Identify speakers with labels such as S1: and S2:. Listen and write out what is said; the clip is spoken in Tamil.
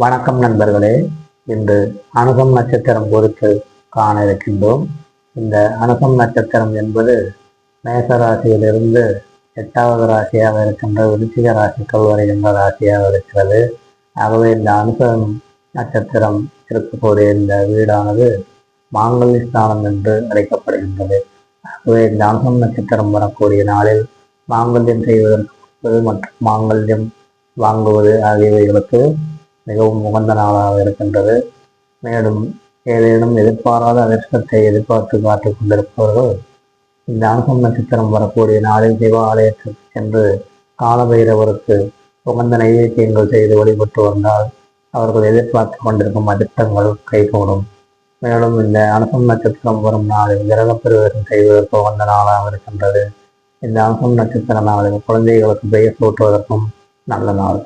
S1: வணக்கம் நண்பர்களே. இன்று அனுசம் நட்சத்திரம் குறித்து காண இருக்கின்றோம். இந்த அனுசம் நட்சத்திரம் என்பது மேச ராசியிலிருந்து 8வது ராசியாக இருக்கின்ற விருச்சிக ராசிக்குள் வருகின்ற ராசியாக இருக்கிறது. ஆகவே இந்த அனுசம் நட்சத்திரம் இருக்கக்கூடிய இந்த வீடானது மாங்கல்ய ஸ்தானம் என்று அழைக்கப்படுகின்றது. ஆகவே இந்த அனுசம் நட்சத்திரம் வரக்கூடிய நாளில் மாங்கல்யம் செய்வதற்கு மற்றும் மாங்கல்யம் வாங்குவது ஆகியவைகளுக்கு மிகவும் உகந்த நாளாக இருக்கின்றது. மேலும் ஏதேனும் எதிர்பாராத அதிர்ஷ்டத்தை எதிர்பார்த்து காட்டிக் கொண்டிருப்பவர்கள் இந்த அனுசம் நட்சத்திரம் வரக்கூடிய நாளில் சிவாலயத்திற்கு சென்று காலபைரவருக்கு உகந்த நைவேத்தியங்கள் செய்து வழிபட்டு வந்தால் அவர்கள் எதிர்பார்த்து கொண்டிருக்கும் அதிர்ஷ்டங்கள் கைகூடும். மேலும் இந்த அனுசம் நட்சத்திரம் வரும் நாளில் கிரகப் பிரவேசம் செய்வதற்கு உகந்த நாளாக இருக்கின்றது. இந்த அனுசம் நட்சத்திர நாளில் குழந்தைகளுக்கு பெயர் சூட்டுவதற்கும் நல்ல நாள்.